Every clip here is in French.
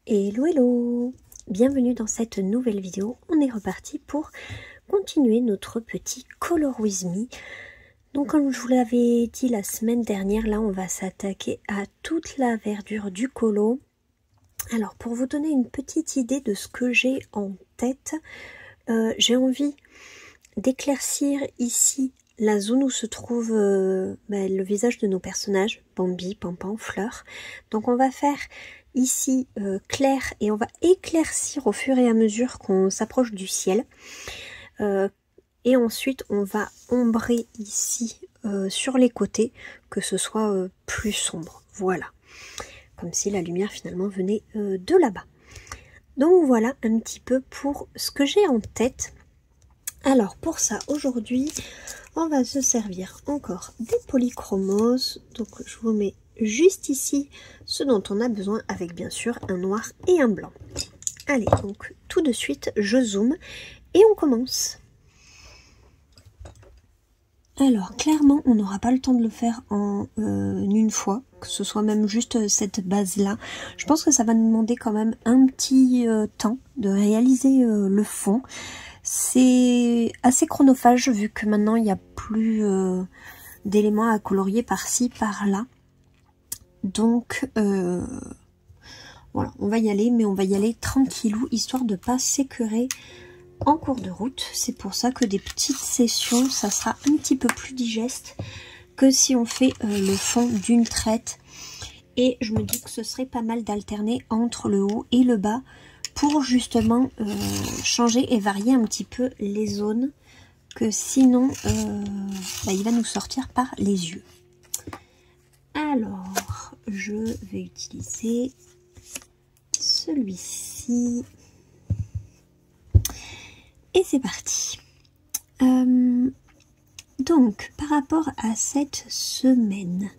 Hello hello, bienvenue dans cette nouvelle vidéo. On est reparti pour continuer notre petit Color With Me. Donc comme je vous l'avais dit la semaine dernière, là on va s'attaquer à toute la verdure du colo. Alors pour vous donner une petite idée de ce que j'ai en tête, j'ai envie d'éclaircir ici la zone où se trouve le visage de nos personnages, Bambi, Pampan, Fleur. Donc on va faire ici clair et on va éclaircir au fur et à mesure qu'on s'approche du ciel. Et ensuite on va ombrer ici sur les côtés, que ce soit plus sombre. Voilà, comme si la lumière finalement venait de là-bas. Donc voilà un petit peu pour ce que j'ai en tête. Alors pour ça aujourd'hui on va se servir encore des polychromos. Donc je vous mets juste ici ce dont on a besoin, avec bien sûr un noir et un blanc. Allez, donc tout de suite je zoome et on commence. Alors clairement on n'aura pas le temps de le faire en une fois, que ce soit même juste cette base là. Je pense que ça va nous demander quand même un petit temps de réaliser le fond. C'est assez chronophage vu que maintenant il n'y a plus d'éléments à colorier par-ci, par-là. Donc voilà, on va y aller, mais on va y aller tranquillou, histoire de ne pas s'écœurer en cours de route. C'est pour ça que des petites sessions, ça sera un petit peu plus digeste que si on fait le fond d'une traite. Et je me dis que ce serait pas mal d'alterner entre le haut et le bas, pour justement changer et varier un petit peu les zones, que sinon il va nous sortir par les yeux. Alors je vais utiliser celui-ci et c'est parti. Donc par rapport à cette semaine,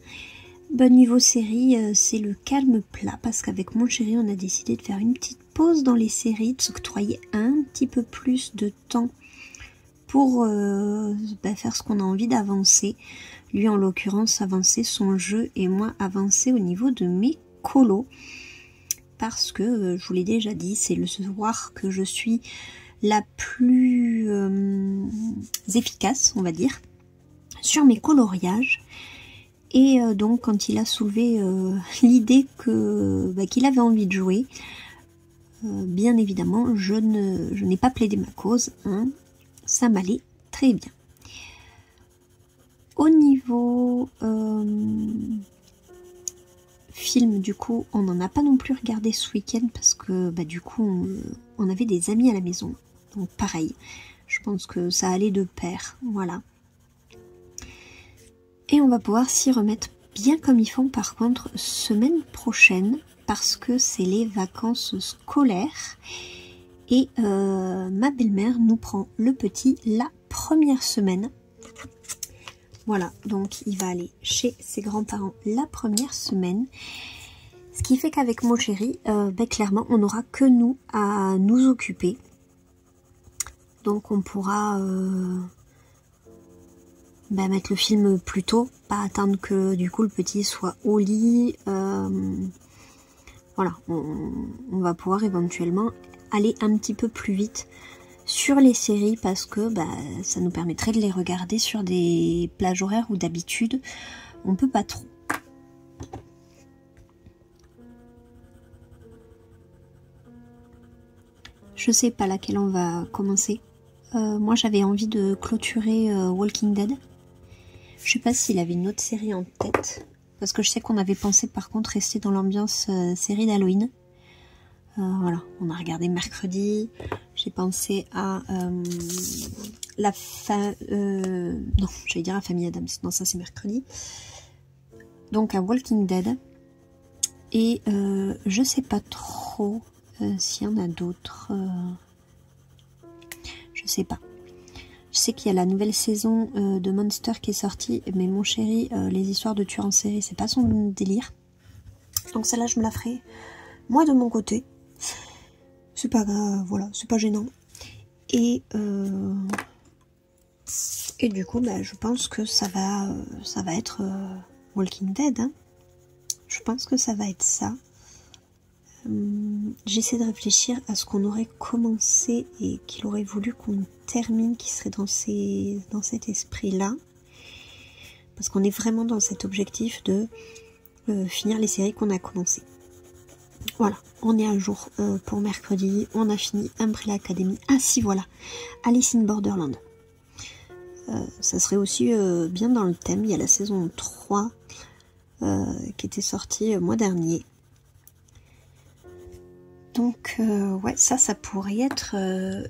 niveau série, c'est le calme plat, parce qu'avec mon chéri on a décidé de faire une petite pause dans les séries, de s'octroyer un petit peu plus de temps pour faire ce qu'on a envie d'avancer. Lui en l'occurrence avancer son jeu et moi avancer au niveau de mes colos, parce que je vous l'ai déjà dit, c'est le soir que je suis la plus efficace, on va dire, sur mes coloriages. Et donc quand il a soulevé l'idée qu'il avait envie de jouer, bien évidemment je n'ai pas plaidé ma cause, hein. Ça m'allait très bien. Au niveau film, du coup on n'en a pas non plus regardé ce week-end, parce que du coup on avait des amis à la maison, donc pareil, je pense que ça allait de pair, voilà. Et on va pouvoir s'y remettre bien comme il faut, par contre, semaine prochaine, parce que c'est les vacances scolaires. Et ma belle-mère nous prend le petit la première semaine. Voilà, donc il va aller chez ses grands-parents la première semaine. Ce qui fait qu'avec mon chéri, clairement, on n'aura que nous à nous occuper. Donc on pourra... mettre le film plus tôt, pas attendre que du coup le petit soit au lit. Voilà, on va pouvoir éventuellement aller un petit peu plus vite sur les séries, parce que ça nous permettrait de les regarder sur des plages horaires où d'habitude on peut pas trop. Je sais pas laquelle on va commencer. Moi j'avais envie de clôturer Walking Dead. Je sais pas s'il avait une autre série en tête, parce que je sais qu'on avait pensé par contre rester dans l'ambiance série d'Halloween. Voilà, on a regardé mercredi. J'ai pensé à non, j'allais dire la famille Adams. Non, ça c'est mercredi. Donc à Walking Dead. Et je sais pas trop s'il y en a d'autres. Je sais pas. Je sais qu'il y a la nouvelle saison de Monster qui est sortie, mais mon chéri, les histoires de tueurs en série, c'est pas son délire. Donc celle-là, je me la ferai moi de mon côté. C'est pas voilà, c'est pas gênant. Et du coup, je pense que ça va être Walking Dead. Hein. Je pense que ça va être ça. J'essaie de réfléchir à ce qu'on aurait commencé et qu'il aurait voulu qu'on termine, qui serait dans cet esprit-là. Parce qu'on est vraiment dans cet objectif de finir les séries qu'on a commencées. Voilà, on est à jour pour mercredi, on a fini Umbrella Academy. Ah si, voilà, Alice in Borderland. Ça serait aussi bien dans le thème, il y a la saison 3 qui était sortie le mois dernier. Donc ouais, ça pourrait être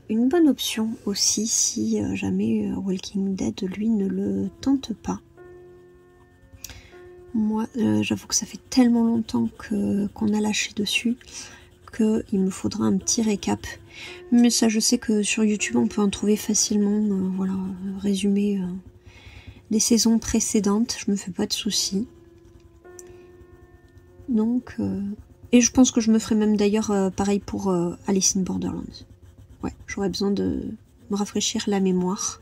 une bonne option aussi si jamais Walking Dead lui ne le tente pas. Moi j'avoue que ça fait tellement longtemps qu'on a lâché dessus qu'il me faudra un petit récap. Mais ça je sais que sur YouTube on peut en trouver facilement, voilà, résumé des saisons précédentes, je me fais pas de soucis. Donc et je pense que je me ferai même d'ailleurs pareil pour Alice in Borderlands. Ouais, j'aurais besoin de me rafraîchir la mémoire.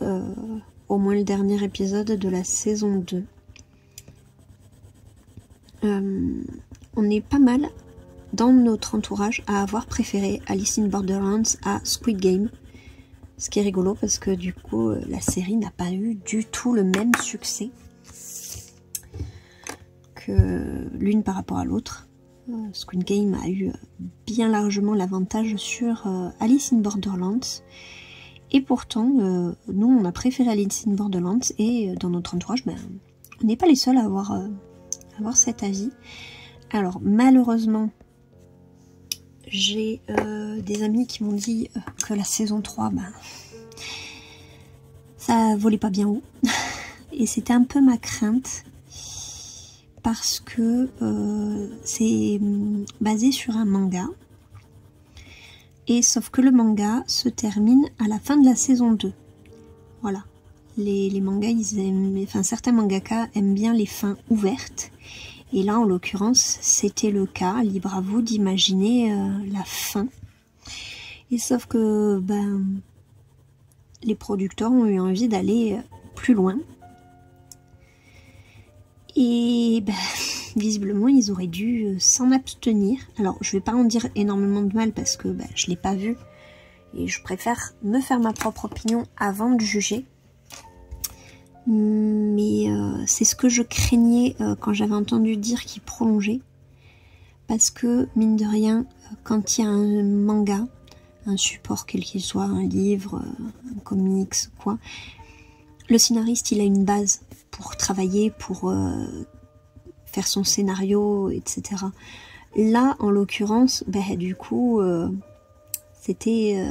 Au moins le dernier épisode de la saison 2. On est pas mal dans notre entourage à avoir préféré Alice in Borderlands à Squid Game. Ce qui est rigolo parce que du coup la série n'a pas eu du tout le même succès que l'une par rapport à l'autre. Squid Game a eu bien largement l'avantage sur Alice in Borderlands. Et pourtant, nous on a préféré Alice in Borderlands et dans notre entourage, ben, on n'est pas les seuls à avoir cet avis. Alors malheureusement, j'ai des amis qui m'ont dit que la saison 3, ben, ça volait pas bien haut. Et c'était un peu ma crainte. Parce que c'est basé sur un manga. Et sauf que le manga se termine à la fin de la saison 2. Voilà. Les mangas, ils aiment, enfin certains mangaka aiment bien les fins ouvertes. Et là, en l'occurrence, c'était le cas. Libre à vous d'imaginer la fin. Et sauf que ben, les producteurs ont eu envie d'aller plus loin. Et ben, visiblement, ils auraient dû s'en abstenir. Alors, je vais pas en dire énormément de mal parce que ben, je l'ai pas vu. Et je préfère me faire ma propre opinion avant de juger. Mais c'est ce que je craignais quand j'avais entendu dire qu'ils prolongeaient. Parce que, mine de rien, quand il y a un manga, un support quel qu'il soit, un livre, un comics, quoi, le scénariste, il a une base pour travailler, pour faire son scénario, etc. Là, en l'occurrence, ben, du coup, c'était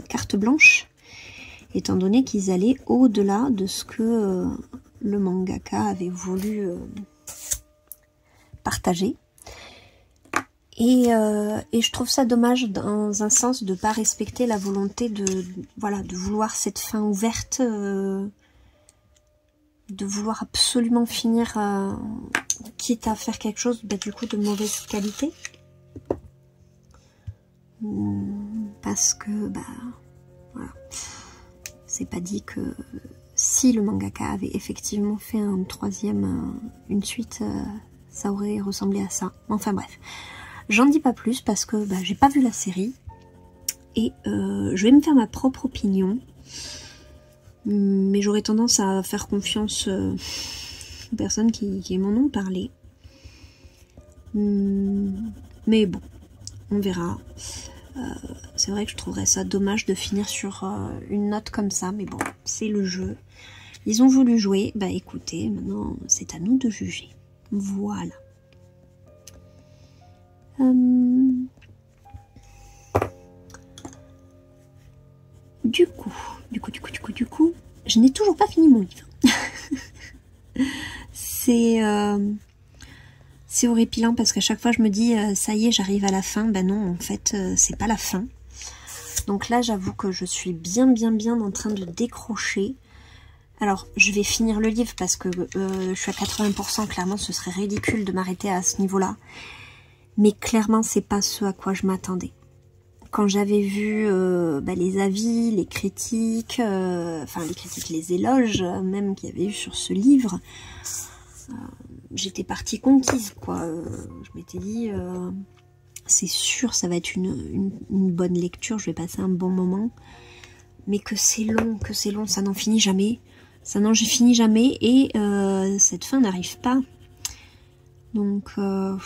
carte blanche, étant donné qu'ils allaient au-delà de ce que le mangaka avait voulu partager. Et je trouve ça dommage dans un sens de ne pas respecter la volonté de vouloir cette fin ouverte, de vouloir absolument finir, quitte à faire quelque chose du coup de mauvaise qualité. Parce que, bah, voilà. C'est pas dit que si le mangaka avait effectivement fait une suite, ça aurait ressemblé à ça. Enfin bref. J'en dis pas plus parce que bah, j'ai pas vu la série. Et je vais me faire ma propre opinion. Mais j'aurais tendance à faire confiance aux personnes qui m'en ont parlé. Mais bon, on verra. C'est vrai que je trouverais ça dommage de finir sur une note comme ça. Mais bon, c'est le jeu. Ils ont voulu jouer. Bah écoutez, maintenant c'est à nous de juger. Voilà. Du coup, je n'ai toujours pas fini mon livre. C'est horripilant parce qu'à chaque fois je me dis ça y est, j'arrive à la fin. Ben non, en fait, c'est pas la fin. Donc là, j'avoue que je suis bien en train de décrocher. Alors, je vais finir le livre parce que je suis à 80%. Clairement, ce serait ridicule de m'arrêter à ce niveau-là. Mais clairement, c'est pas ce à quoi je m'attendais. Quand j'avais vu les avis, les critiques, les éloges même qu'il y avait eu sur ce livre, j'étais partie conquise, quoi. Je m'étais dit, c'est sûr, ça va être une bonne lecture, je vais passer un bon moment. Mais que c'est long, ça n'en finit jamais. Ça n'en finit jamais et cette fin n'arrive pas. Donc, je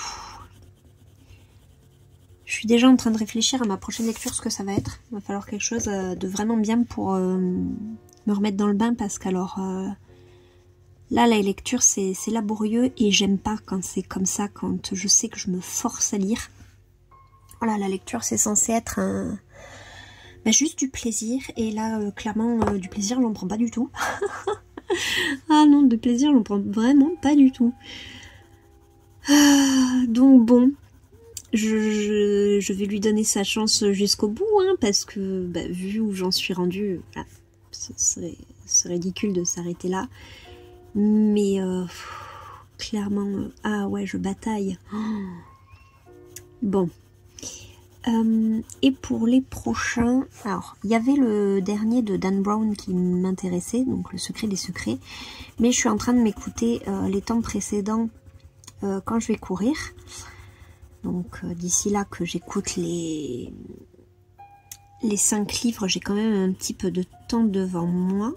suis déjà en train de réfléchir à ma prochaine lecture, ce que ça va être. Il va falloir quelque chose de vraiment bien pour me remettre dans le bain parce qu'alors... là, la lecture, c'est laborieux et j'aime pas quand c'est comme ça, quand je sais que je me force à lire. Voilà, la lecture, c'est censé être juste du plaisir. Et là, clairement, du plaisir, j'en prends pas du tout. Ah non, de plaisir, j'en prends vraiment pas du tout. Donc bon, je vais lui donner sa chance jusqu'au bout, hein, parce que vu où j'en suis rendue, c'est ridicule de s'arrêter là. Mais clairement, ah ouais, je bataille. Bon. Et pour les prochains, alors il y avait le dernier de Dan Brown qui m'intéressait, donc Le secret des secrets, mais je suis en train de m'écouter les temps précédents quand je vais courir. Donc d'ici là que j'écoute les 5 livres, j'ai quand même un petit peu de temps devant moi.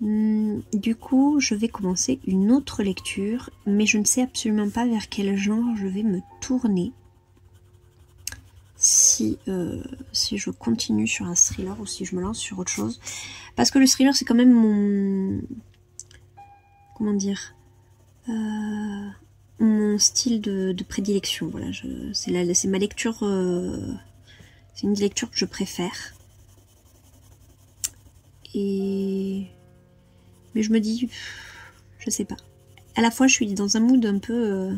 Du coup, je vais commencer une autre lecture, mais je ne sais absolument pas vers quel genre je vais me tourner. Si je continue sur un thriller ou si je me lance sur autre chose. Parce que le thriller, c'est quand même mon... Comment dire, mon style de prédilection. Voilà, c'est ma lecture... c'est une des lectures que je préfère. Mais je me dis... Je sais pas. À la fois, je suis dans un mood un peu...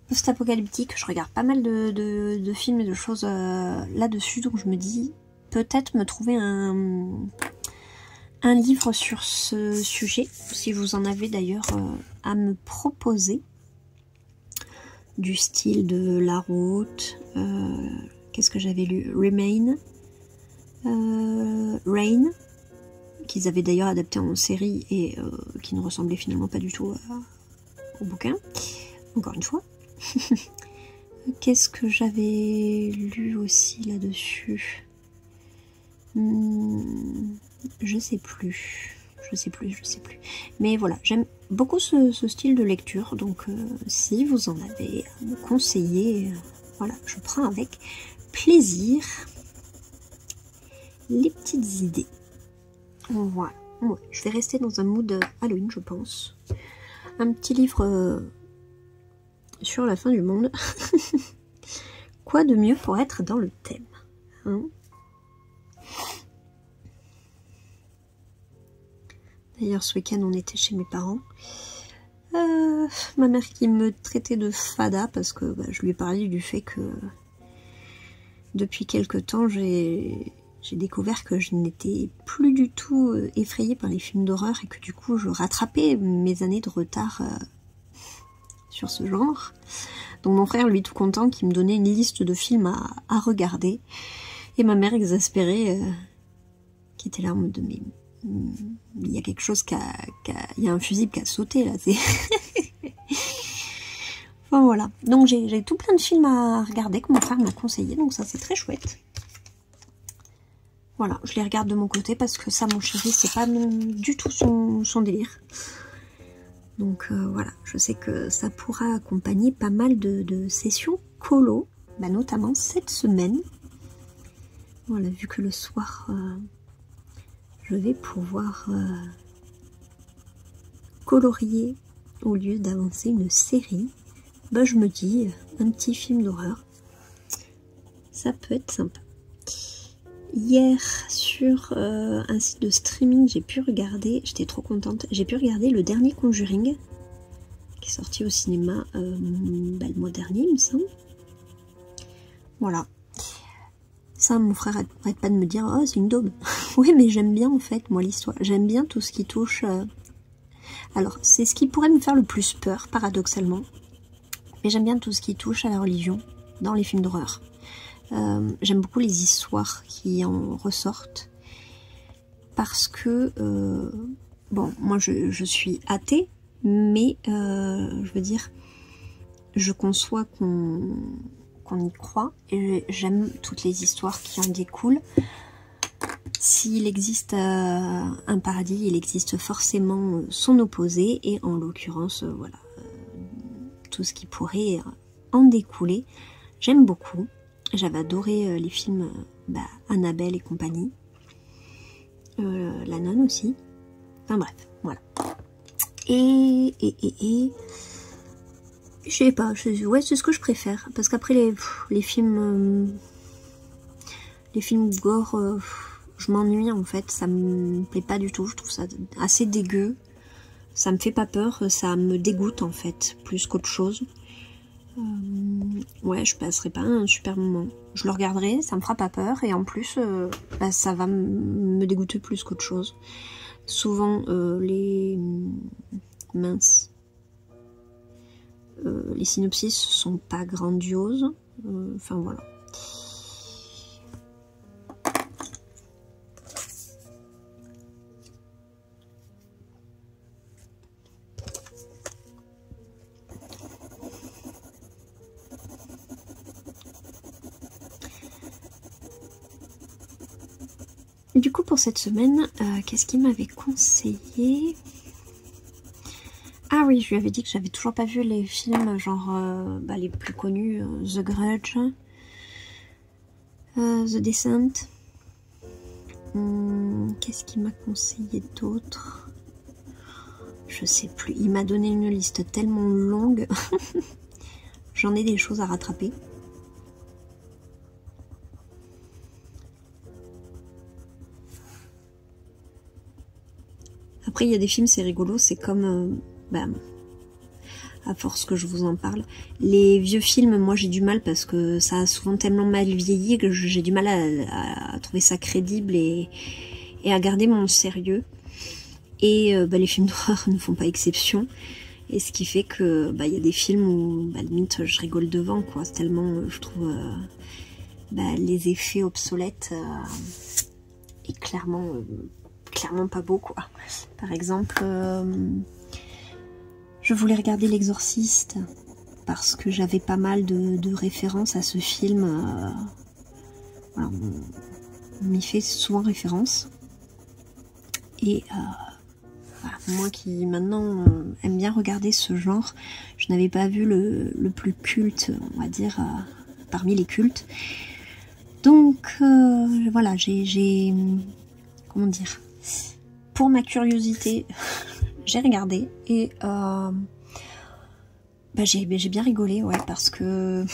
post-apocalyptique, je regarde pas mal de films et de choses là-dessus, donc je me dis peut-être me trouver un livre sur ce sujet, si vous en avez d'ailleurs à me proposer, du style de La Route, qu'est-ce que j'avais lu, Rain, qu'ils avaient d'ailleurs adapté en série et qui ne ressemblait finalement pas du tout au bouquin, encore une fois. Qu'est-ce que j'avais lu aussi là-dessus? Je sais plus. Mais voilà, j'aime beaucoup ce style de lecture, donc si vous en avez à me conseiller, voilà, je prends avec plaisir les petites idées. Voilà, ouais, je vais rester dans un mood Halloween, je pense. Un petit livre... sur la fin du monde. Quoi de mieux pour être dans le thème, hein? D'ailleurs, ce week-end, on était chez mes parents. Ma mère qui me traitait de fada parce que je lui ai parlé du fait que depuis quelque temps, j'ai découvert que je n'étais plus du tout effrayée par les films d'horreur et que du coup, je rattrapais mes années de retard sur ce genre. Donc mon frère, lui, tout content, qui me donnait une liste de films à regarder. Et ma mère exaspérée, qui était là en mode, mais il y a quelque chose il y a un fusible qui a sauté là. Enfin voilà. Donc j'ai tout plein de films à regarder que mon frère m'a conseillé, donc ça c'est très chouette. Voilà, je les regarde de mon côté parce que ça, mon chéri, c'est pas du tout son délire. Donc voilà, je sais que ça pourra accompagner pas mal de sessions colo, notamment cette semaine. Voilà, vu que le soir, je vais pouvoir colorier au lieu d'avancer une série. Je me dis, un petit film d'horreur, ça peut être sympa. Hier, sur un site de streaming, j'ai pu regarder, j'étais trop contente, j'ai pu regarder le dernier Conjuring, qui est sorti au cinéma le mois dernier, il me semble. Voilà. Ça, mon frère arrête pas de me dire, oh, c'est une daube. Oui, mais j'aime bien, en fait, moi, l'histoire. J'aime bien tout ce qui touche... Alors, c'est ce qui pourrait me faire le plus peur, paradoxalement. Mais j'aime bien tout ce qui touche à la religion, dans les films d'horreur. J'aime beaucoup les histoires qui en ressortent parce que bon, moi je suis athée, mais je veux dire, je conçois qu'on y croit, et j'aime toutes les histoires qui en découlent. S'il existe un paradis, il existe forcément son opposé, et en l'occurrence, voilà, tout ce qui pourrait en découler. J'aime beaucoup. J'avais adoré les films Annabelle et compagnie. La nonne aussi. Enfin bref, voilà. Et je sais pas, ouais, c'est ce que je préfère. Parce qu'après les films gore, je m'ennuie en fait. Ça me plaît pas du tout. Je trouve ça assez dégueu. Ça me fait pas peur, ça me dégoûte en fait, plus qu'autre chose. Ouais, je passerai pas un super moment. Je le regarderai, ça me fera pas peur, et en plus, ça va me dégoûter plus qu'autre chose. Souvent, les synopsis sont pas grandioses. Enfin voilà. Du coup, pour cette semaine, qu'est-ce qu'il m'avait conseillé? Ah oui, je lui avais dit que j'avais toujours pas vu les films genre les plus connus, The Grudge, The Descent. Qu'est-ce qu'il m'a conseillé d'autre? Je sais plus. Il m'a donné une liste tellement longue. J'en ai des choses à rattraper. Après, il y a des films, c'est rigolo, c'est comme, à force que je vous en parle, les vieux films, moi j'ai du mal parce que ça a souvent tellement mal vieilli que j'ai du mal à trouver ça crédible et à garder mon sérieux. Et les films d'horreur ne font pas exception. Et ce qui fait que il y a des films où limite je rigole devant, quoi. C'est tellement, je trouve, les effets obsolètes et clairement pas beau, quoi. Par exemple, je voulais regarder L'Exorciste parce que j'avais pas mal de références à ce film. Voilà, on m'y fait souvent référence. Et voilà, moi qui maintenant aime bien regarder ce genre, je n'avais pas vu le plus culte, on va dire, parmi les cultes. Donc voilà, j'ai comment dire, pour ma curiosité, j'ai regardé et j'ai bien rigolé, ouais, parce que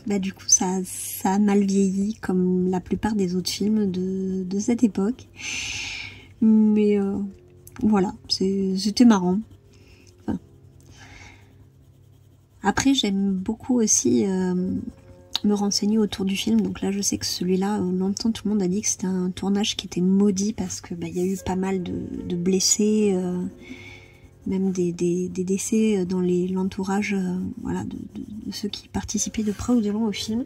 du coup ça a mal vieilli comme la plupart des autres films de cette époque. Mais voilà, c'était marrant. Enfin. Après, j'aime beaucoup aussi me renseigner autour du film. Donc là, je sais que celui-là, longtemps, tout le monde a dit que c'était un tournage qui était maudit parce que y a eu pas mal de blessés, même des décès dans l'entourage voilà, de ceux qui participaient de près ou de loin au film.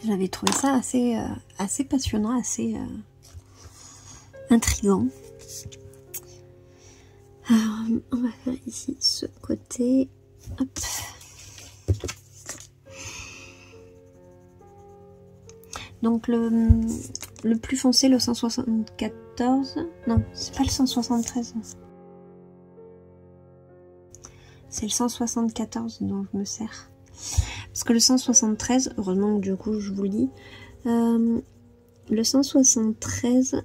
J'avais trouvé ça assez passionnant, assez intriguant. Alors, on va faire ici ce côté. Hop. Donc le plus foncé, le 174. Non, c'est pas le 173. C'est le 174 dont je me sers. Parce que le 173, heureusement que du coup je vous le dis, le 173,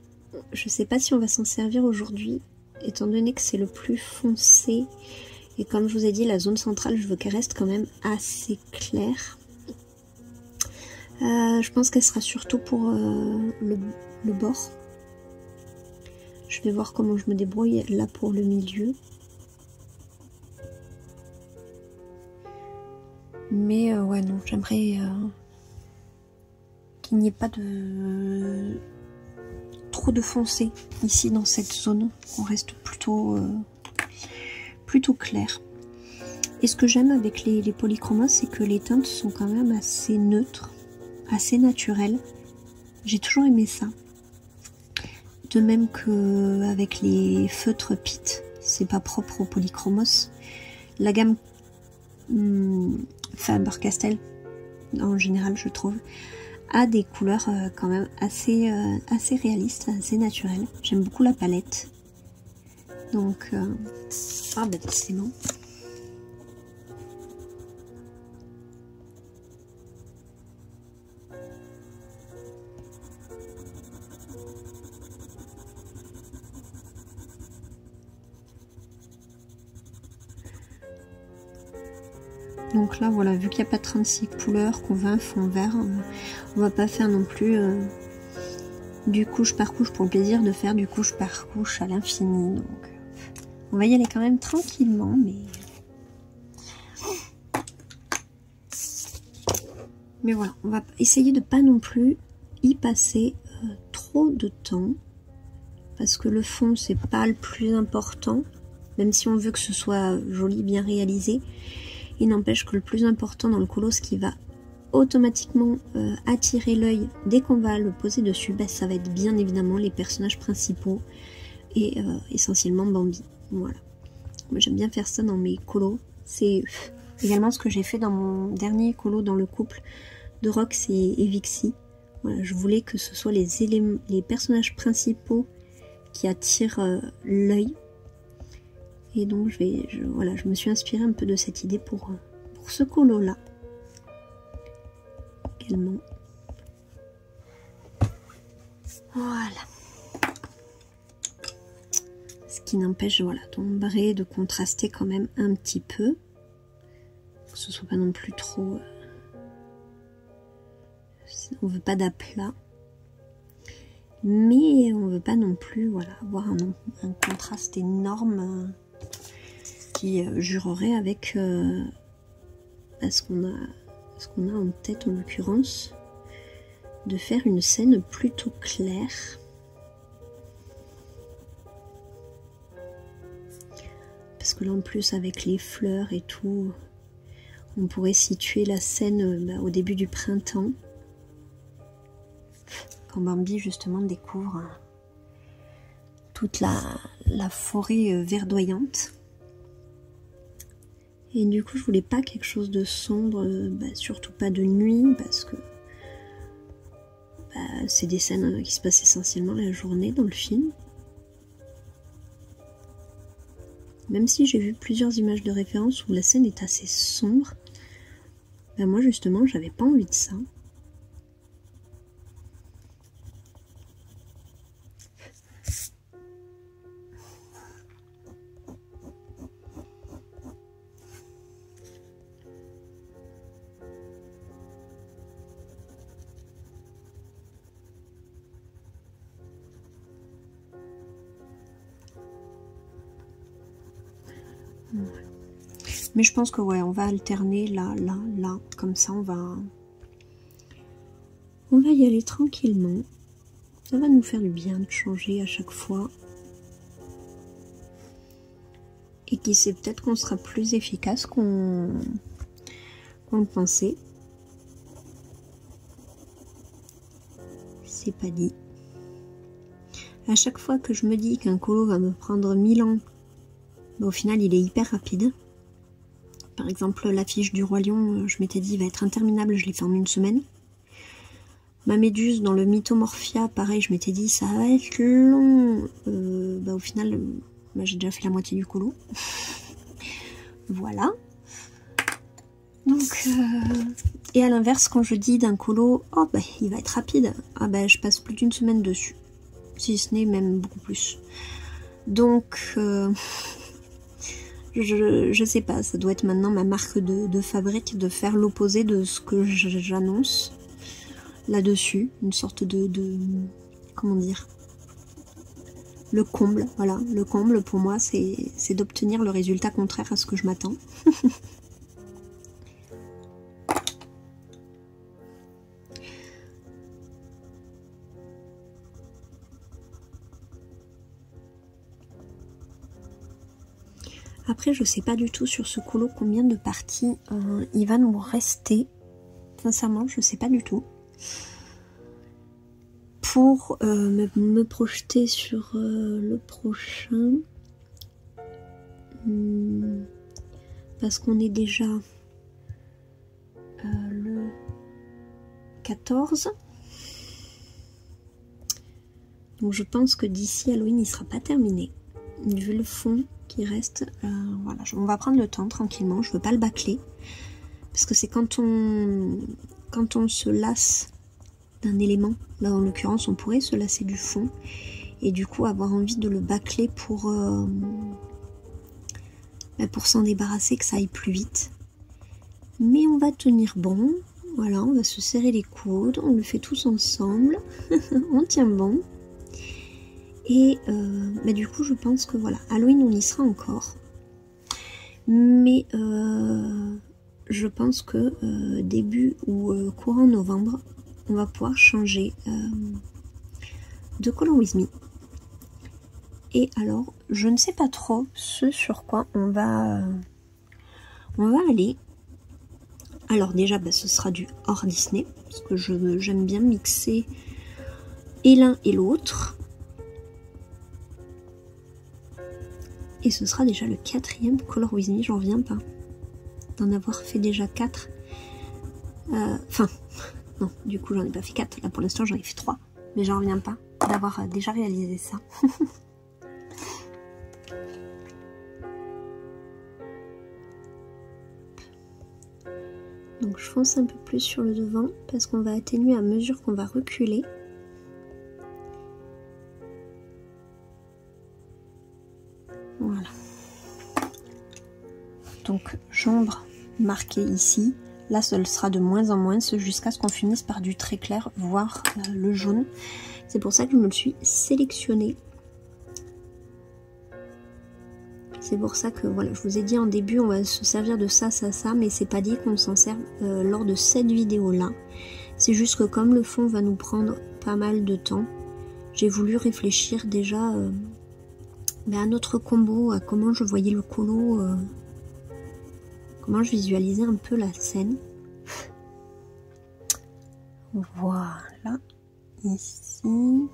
je sais pas si on va s'en servir aujourd'hui, étant donné que c'est le plus foncé. Et comme je vous ai dit, la zone centrale, je veux qu'elle reste quand même assez claire. Je pense qu'elle sera surtout pour le bord. Je vais voir comment je me débrouille là pour le milieu. Mais ouais, non, j'aimerais qu'il n'y ait pas trop de foncé ici dans cette zone. On reste plutôt clair. Et ce que j'aime avec les polychromas, c'est que les teintes sont quand même assez neutres, assez naturelles. J'ai toujours aimé ça. De même qu'avec les feutres Pitt, c'est pas propre au polychromos. La gamme Faber-Castell, en général, je trouve, a des couleurs quand même assez réalistes, assez naturelles. J'aime beaucoup la palette. Donc, ah bah c'est bon. Donc là, voilà, vu qu'il n'y a pas 36 couleurs, qu'on veut un fond vert, on va pas faire non plus du couche par couche pour le plaisir de faire du couche par couche à l'infini. Donc, on va y aller quand même tranquillement, mais voilà, on va essayer de pas non plus y passer trop de temps, parce que le fond, c'est pas le plus important, même si on veut que ce soit joli, bien réalisé. Il n'empêche que le plus important dans le colo, ce qui va automatiquement attirer l'œil dès qu'on va le poser dessus, bah, ça va être bien évidemment les personnages principaux et essentiellement Bambi. Voilà. Moi j'aime bien faire ça dans mes colos. C'est également ce que j'ai fait dans mon dernier colo dans le couple de Rox et Vixie. Voilà, je voulais que ce soit les personnages principaux qui attirent l'œil. Et donc voilà, je me suis inspirée un peu de cette idée pour ce colo là également. Voilà. Ce qui n'empêche, voilà, d'ombrer, de contraster quand même un petit peu. Que ce soit pas non plus trop... on veut pas d'aplat. Mais on veut pas non plus, voilà, avoir un contraste énorme qui jurerait avec ce qu'on a en tête en l'occurrence, de faire une scène plutôt claire. Parce que là en plus avec les fleurs et tout, on pourrait situer la scène au début du printemps, quand Bambi justement découvre toute la forêt verdoyante. Et du coup je voulais pas quelque chose de sombre, surtout pas de nuit, parce que c'est des scènes qui se passent essentiellement la journée dans le film. Même si j'ai vu plusieurs images de référence où la scène est assez sombre, moi justement j'avais pas envie de ça. Mais je pense que ouais, on va alterner là, comme ça on va y aller tranquillement. Ça va nous faire du bien de changer à chaque fois. Et qui sait, peut-être qu'on sera plus efficace qu'on le pensait. C'est pas dit. À chaque fois que je me dis qu'un colo va me prendre 1000 ans, au final il est hyper rapide. Par exemple l'affiche du Roi Lion, je m'étais dit il va être interminable, je l'ai fait en 1 semaine. Ma Méduse dans le Mythomorphia, pareil, je m'étais dit ça va être long. Au final, j'ai déjà fait la moitié du colo. Voilà. Donc, et à l'inverse, quand je dis d'un colo, oh il va être rapide, je passe plus d'1 semaine dessus. Si ce n'est même beaucoup plus. Donc, je sais pas, ça doit être maintenant ma marque de fabrique de faire l'opposé de ce que j'annonce là-dessus. Une sorte de comment dire, le comble, voilà. Le comble pour moi c'est d'obtenir le résultat contraire à ce que je m'attends. Après, je sais pas du tout sur ce colo combien de parties il va nous rester. Sincèrement, je sais pas du tout. Pour me projeter sur le prochain, Parce qu'on est déjà le 14. Donc je pense que d'ici Halloween il sera pas terminé. Vu le fond qui reste, voilà, on va prendre le temps tranquillement, je veux pas le bâcler. Parce que c'est quand on se lasse d'un élément, là en l'occurrence on pourrait se lasser du fond. Et du coup avoir envie de le bâcler pour s'en débarrasser, que ça aille plus vite. Mais on va tenir bon, voilà, on va se serrer les coudes, on le fait tous ensemble, on tient bon. Et du coup je pense que voilà, Halloween on y sera encore. Mais je pense que début ou courant novembre, on va pouvoir changer de Color With Me. Et alors, je ne sais pas trop ce sur quoi on va aller. Alors déjà, ce sera du hors Disney, parce que j'aime bien mixer et l'un et l'autre. Et ce sera déjà le 4e Color With Me, j'en reviens pas d'en avoir fait déjà 4. Enfin, non, du coup j'en ai pas fait 4, là pour l'instant j'en ai fait 3. Mais j'en reviens pas d'avoir déjà réalisé ça. Donc je fonce un peu plus sur le devant parce qu'on va atténuer à mesure qu'on va reculer. Voilà. Donc j'ombre marquée ici. Là, ce sera de moins en moins jusqu'à ce qu'on finisse par du très clair, voire le jaune. C'est pour ça que je me le suis sélectionné. C'est pour ça que voilà, je vous ai dit en début, on va se servir de ça, mais c'est pas dit qu'on s'en serve lors de cette vidéo-là. C'est juste que comme le fond va nous prendre pas mal de temps, j'ai voulu réfléchir déjà à notre combo, à comment je voyais le colo, comment je visualisais un peu la scène. Voilà, ici.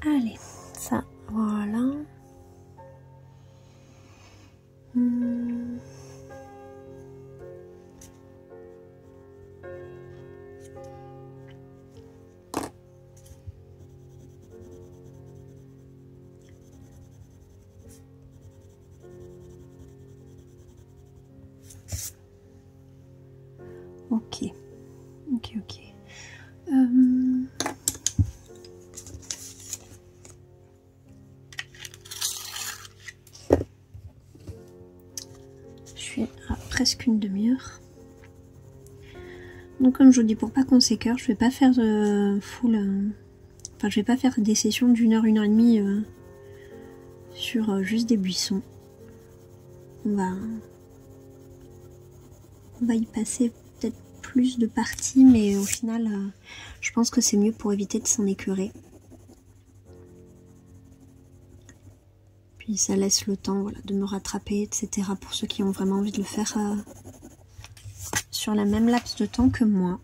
Allez, ça, voilà. Ok. Je suis à presque une demi-heure. Donc comme je vous dis, pour pas qu'on s'écœure, je vais pas faire full... Enfin, je vais pas faire des sessions d'1 heure, 1 heure et demie sur juste des buissons. On va y passer peut-être plus de parties, mais au final, je pense que c'est mieux pour éviter de s'en écœurer. Puis ça laisse le temps, voilà, de me rattraper, etc. pour ceux qui ont vraiment envie de le faire sur la même laps de temps que moi.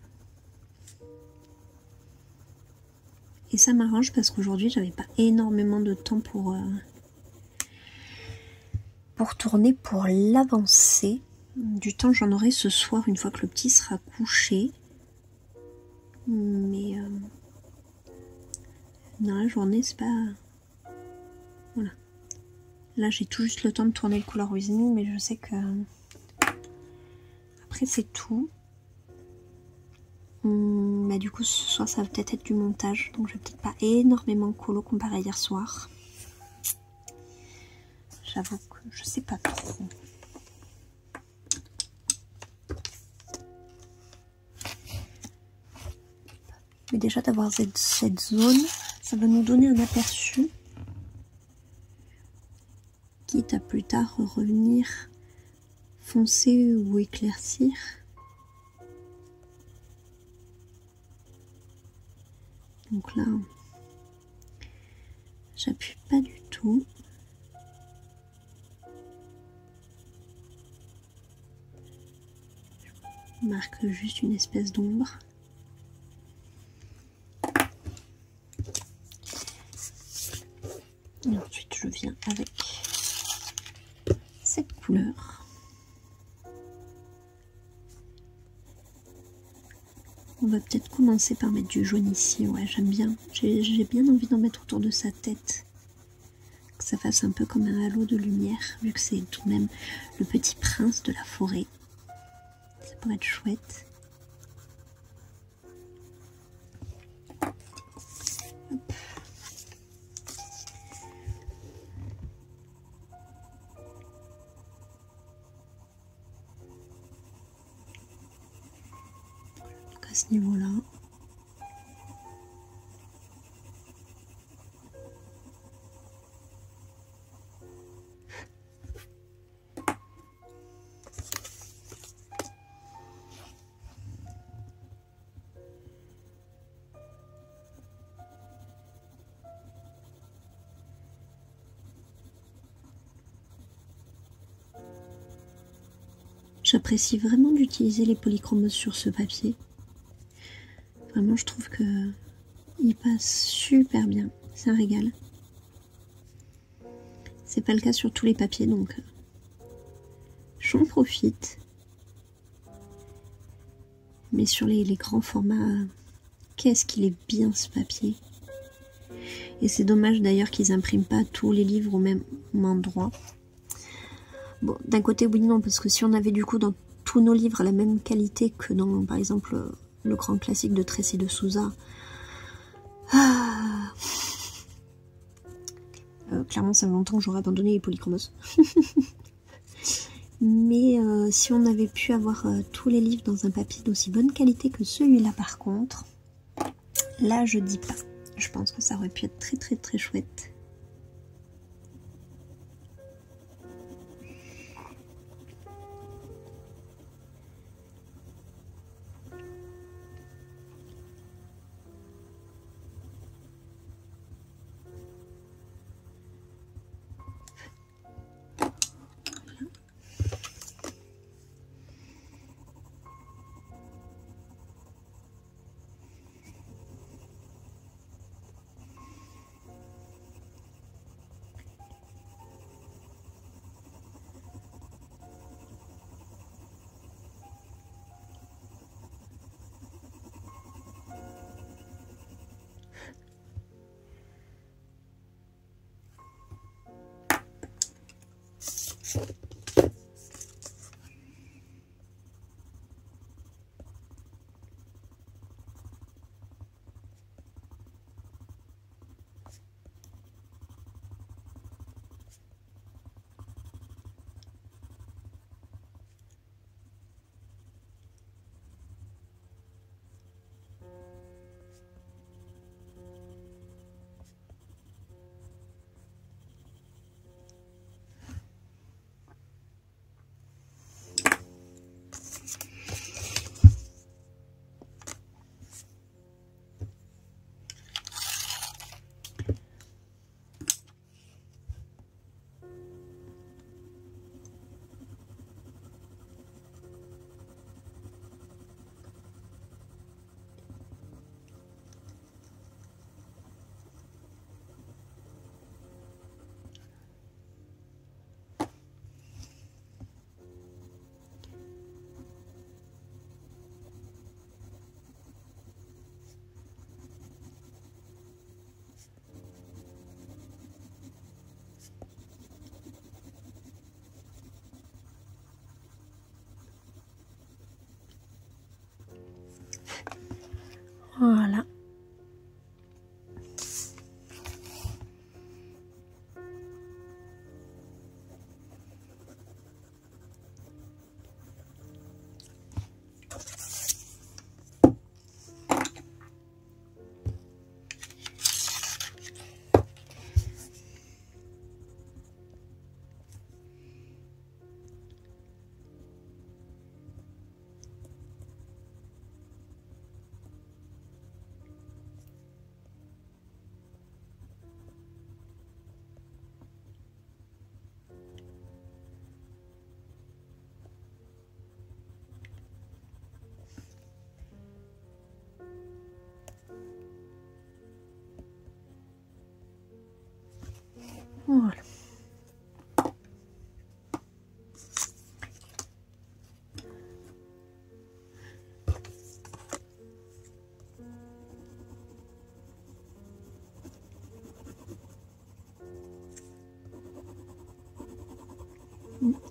Et ça m'arrange parce qu'aujourd'hui, j'avais pas énormément de temps pour tourner, pour l'avancer. Du temps, j'en aurai ce soir une fois que le petit sera couché. Mais dans la journée, c'est pas... Voilà. Là, j'ai tout juste le temps de tourner le Color With Me, mais je sais que... Après, c'est tout. Mais du coup, ce soir, ça va peut-être être du montage. Donc, je vais peut-être pas énormément colo comparé à hier soir. j'avoue que je sais pas trop. Mais déjà d'avoir cette zone, ça va nous donner un aperçu. Quitte à plus tard revenir foncer ou éclaircir. Donc là, j'appuie pas du tout. Je marque juste une espèce d'ombre. Et ensuite, je viens avec cette couleur. On va peut-être commencer par mettre du jaune ici. Ouais, j'aime bien. J'ai bien envie d'en mettre autour de sa tête. Que ça fasse un peu comme un halo de lumière, vu que c'est tout de même le petit prince de la forêt. Ça pourrait être chouette. Hop. Donc à ce niveau-là. J'apprécie vraiment d'utiliser les polychromos sur ce papier. Vraiment, je trouve que il passe super bien. C'est un régal. C'est pas le cas sur tous les papiers, donc j'en profite. Mais sur les grands formats, qu'est-ce qu'il est bien ce papier. Et c'est dommage d'ailleurs qu'ils impriment pas tous les livres au même endroit. Bon, d'un côté oui, non, parce que si on avait du coup dans tous nos livres la même qualité que dans, par exemple, le grand classique de Tracy de Souza, clairement ça fait longtemps que j'aurais abandonné les polychromos. Mais si on avait pu avoir tous les livres dans un papier d'aussi bonne qualité que celui-là par contre, là je dis pas. Je pense que ça aurait pu être très très très chouette.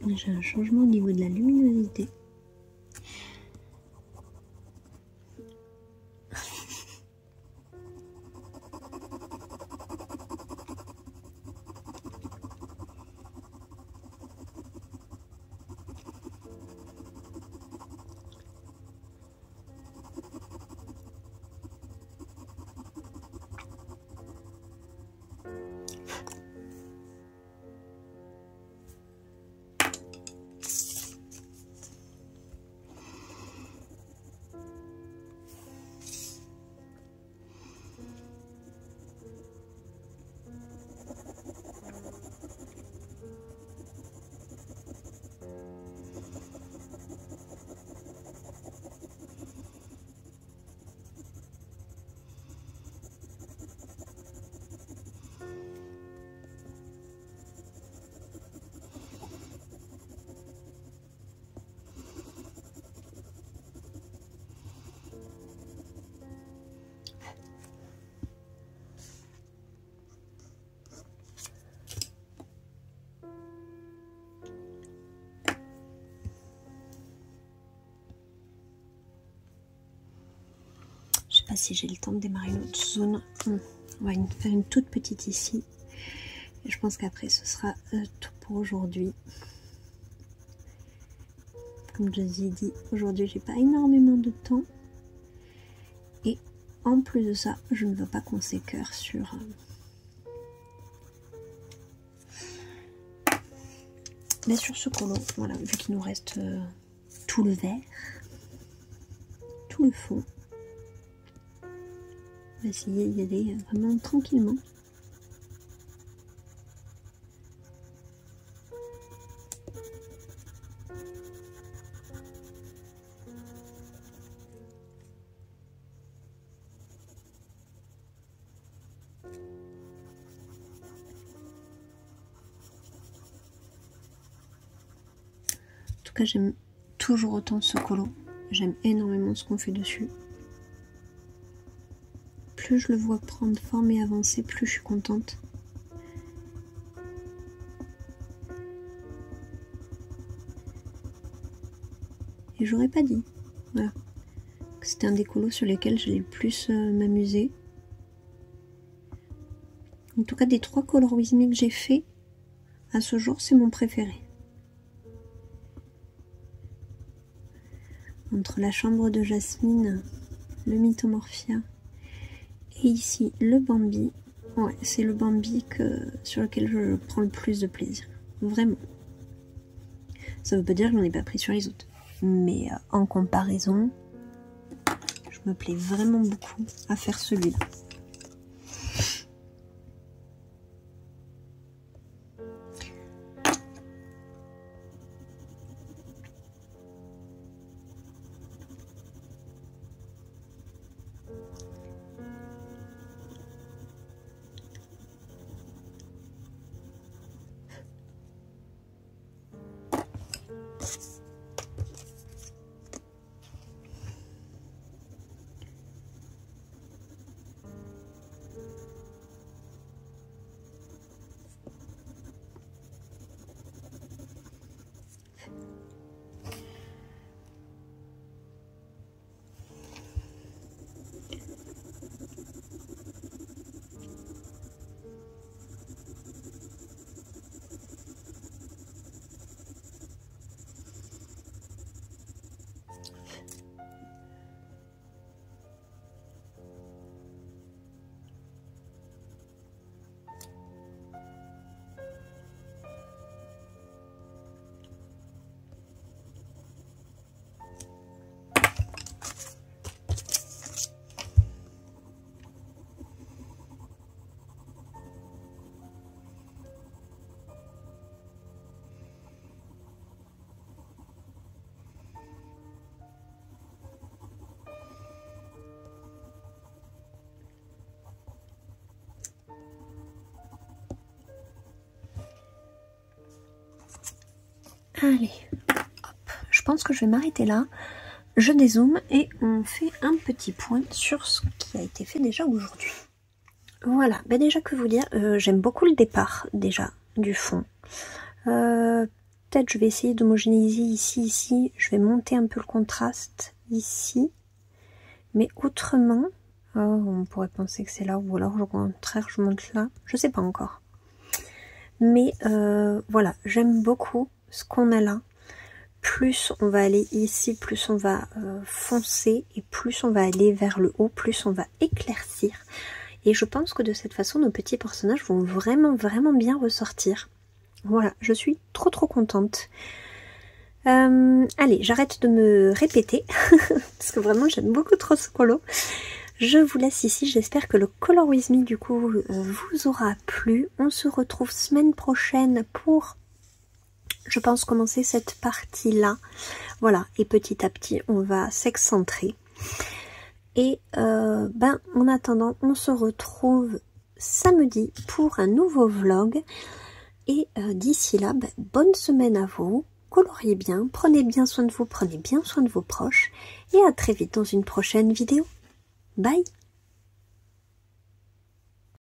J'ai un changement au niveau de la luminosité. Je sais pas si j'ai le temps de démarrer une autre zone. On va faire une toute petite ici. Et je pense qu'après ce sera tout pour aujourd'hui. Comme je vous ai dit, aujourd'hui j'ai pas énormément de temps. Et en plus de ça, je ne veux pas qu'on s'écœure sur... Mais sur ce colo, voilà, vu qu'il nous reste tout le vert, tout le fond. On va essayer d'y aller vraiment tranquillement. En tout cas, j'aime toujours autant ce colo. J'aime énormément ce qu'on fait dessus. Plus je le vois prendre forme et avancer, plus je suis contente. Et j'aurais pas dit, voilà, que c'était un des colos sur lesquels j'ai le plus m'amuser. En tout cas, des 3 Color With Me que j'ai fait, à ce jour, c'est mon préféré. Entre la chambre de Jasmine, le Mythomorphia et ici le Bambi, ouais, c'est le Bambi sur lequel je prends le plus de plaisir, vraiment. Ça veut pas dire que j'en ai pas pris sur les autres, mais en comparaison, je me plais vraiment beaucoup à faire celui-là. Allez, hop, je pense que je vais m'arrêter là. Je dézoome et on fait un petit point sur ce qui a été fait déjà aujourd'hui. Voilà, bah déjà que vous dire, j'aime beaucoup le départ déjà du fond. peut-être je vais essayer d'homogénéiser ici. Je vais monter un peu le contraste ici. Mais autrement, on pourrait penser que c'est là, ou alors au contraire je monte là. Je sais pas encore. Mais voilà, j'aime beaucoup ce qu'on a là. Plus on va aller ici, plus on va foncer, et plus on va aller vers le haut, plus on va éclaircir. Et je pense que de cette façon, nos petits personnages vont vraiment bien ressortir. Voilà, je suis trop contente. Allez, j'arrête de me répéter, parce que vraiment j'aime beaucoup trop ce colo. Je vous laisse ici, j'espère que le Color With Me du coup vous aura plu. On se retrouve semaine prochaine pour, je pense, commencer cette partie-là. Voilà, et petit à petit, on va s'excentrer. Et en attendant, on se retrouve samedi pour un nouveau vlog. Et d'ici là, bonne semaine à vous. Coloriez bien, prenez bien soin de vous, prenez bien soin de vos proches. Et à très vite dans une prochaine vidéo. Bye!